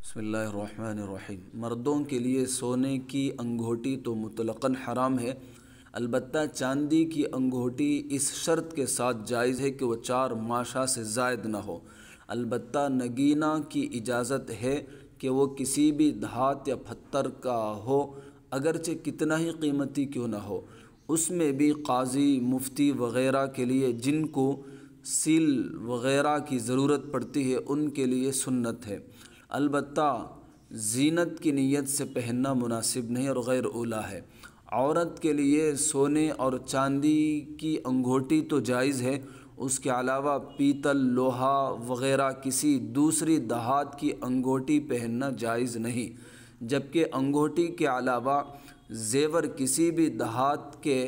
بسم اللہ الرحمن الرحیم۔ مردوں کے لیے سونے کی انگوٹھی تو مطلقاً حرام ہے، البتہ چاندی کی انگوٹھی اس شرط کے ساتھ جائز ہے کہ وہ 4 ماشا سے زائد نہ ہو۔ البتہ نگینہ کی اجازت ہے کہ وہ کسی بھی دھات یا پتھر کا ہو، اگرچہ کتنا ہی قیمتی کیوں نہ ہو۔ اس میں بھی قاضی، مفتی وغیرہ کے لیے جن کو سیل وغیرہ کی ضرورت پڑتی ہے ان کے لیے سنت ہے، البتہ زینت کی نیت سے پہننا مناسب نہیں اور غیر اولیٰ ہے۔ عورت کے لیے سونے اور چاندی کی انگوٹھی تو جائز ہے، اس کے علاوہ پیتل، لوہا وغیرہ کسی دوسری دھات کی انگوٹھی پہننا جائز نہیں، جبکہ انگوٹھی کے علاوہ زیور کسی بھی دھات کے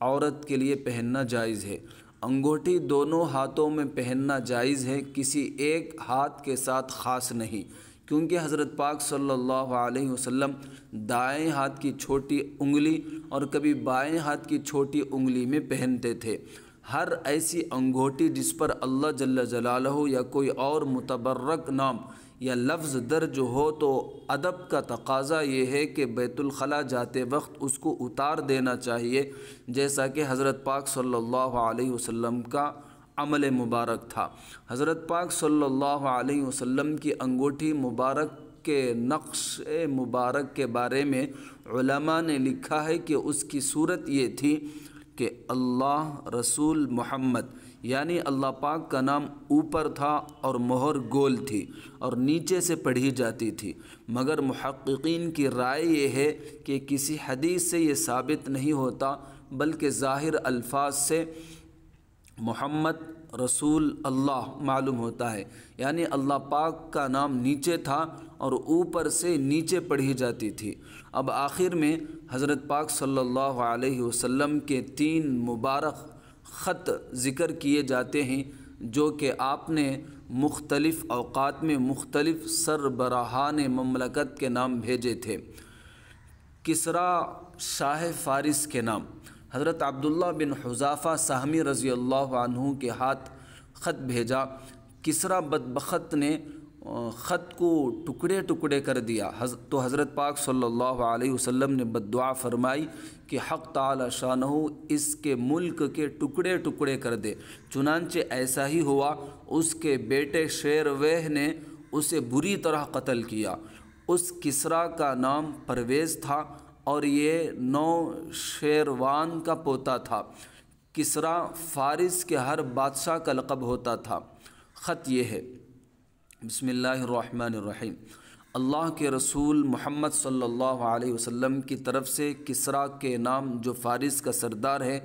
عورت کے لیے پہننا جائز ہے۔ انگوٹھی دونوں ہاتھوں میں پہننا جائز ہے، کسی ایک ہاتھ کے ساتھ خاص نہیں، کیونکہ حضرت پاک صلی اللہ علیہ وسلم دائیں ہاتھ کی چھوٹی انگلی اور کبھی بائیں ہاتھ کی چھوٹی انگلی میں پہنتے تھے۔ ہر ایسی انگوٹھی جس پر اللہ جل جلالہ یا کوئی اور متبرک نام یا لفظ درج ہو تو ادب کا تقاضا یہ ہے کہ بیت الخلاء جاتے وقت اس کو اتار دینا چاہیے، جیسا کہ حضرت پاک صلی اللہ علیہ وسلم کا عمل مبارک تھا۔ حضرت پاک صلی اللہ علیہ وسلم کی انگوٹھی مبارک کے نقش مبارک کے بارے میں علماء نے لکھا ہے کہ اس کی صورت یہ تھی کہ اللہ، رسول محمد یعنی اللہ پاک کا نام اوپر تھا اور مہر گول تھی اور نیچے سے پڑھی جاتی تھی، مگر محققین کی رائے یہ ہے کہ کسی حدیث سے یہ ثابت نہیں ہوتا، بلکہ ظاہر الفاظ سے محمد رسول اللہ معلوم ہوتا ہے، یعنی اللہ پاک کا نام نیچے تھا اور اوپر سے نیچے پڑھی جاتی تھی۔ اب آخر میں حضرت پاک صلی اللہ علیہ وسلم کے 3 مبارک خط ذکر کیے جاتے ہیں جو کہ آپ نے مختلف اوقات میں مختلف سربراہان مملکت کے نام بھیجے تھے۔ کسریٰ شاہ فارس کے نام حضرت عبداللہ بن حذافہ سہمی رضی اللہ عنہ کے ہاتھ خط بھیجا۔ کسریٰ بدبخت نے خط کو ٹکڑے ٹکڑے کر دیا تو حضرت پاک صلی اللہ علیہ وسلم نے بددعا فرمائی کہ حق تعالی شانہ اس کے ملک کے ٹکڑے ٹکڑے کر دے، چنانچہ ایسا ہی ہوا۔ اس کے بیٹے شیرویہ نے اسے بری طرح قتل کیا۔ اس کسریٰ کا نام پرویز تھا اور یہ نوشیروان کا پوتا تھا۔ کسریٰ فارس کے ہر بادشاہ کا لقب ہوتا تھا۔ خط یہ ہے، بسم اللہ الرحمن الرحیم، اللہ کے رسول محمد صلی اللہ علیہ وسلم کی طرف سے کسریٰ کے نام جو فارس کا سردار ہے،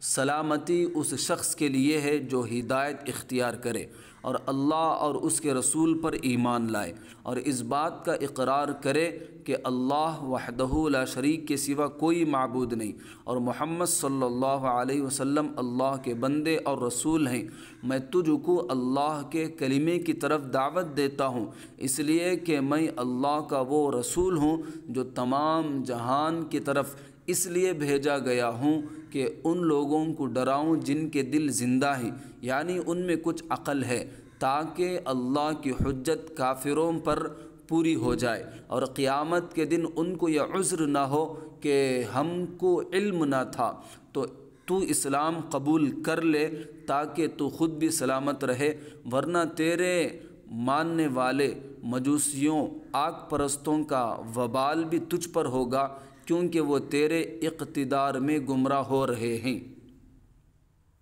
سلامتی اس شخص کے لیے ہے جو ہدایت اختیار کرے اور اللہ اور اس کے رسول پر ایمان لائے اور اس بات کا اقرار کرے کہ اللہ وحدہ لا شریک کے سوا کوئی معبود نہیں اور محمد صلی اللہ علیہ وسلم اللہ کے بندے اور رسول ہیں۔ میں تجھ کو اللہ کے کلمے کی طرف دعوت دیتا ہوں، اس لیے کہ میں اللہ کا وہ رسول ہوں جو تمام جہان کی طرف اس لیے بھیجا گیا ہوں کہ ان لوگوں کو ڈراؤں جن کے دل زندہ ہیں، یعنی ان میں کچھ عقل ہے، تاکہ اللہ کی حجت کافروں پر پوری ہو جائے اور قیامت کے دن ان کو یہ عذر نہ ہو کہ ہم کو علم نہ تھا۔ تو اسلام قبول کر لے تاکہ تو خود بھی سلامت رہے، ورنہ تیرے ماننے والے مجوسیوں، آگ پرستوں کا وبال بھی تجھ پر ہوگا، کیونکہ وہ تیرے اقتدار میں گمراہ ہو رہے ہیں۔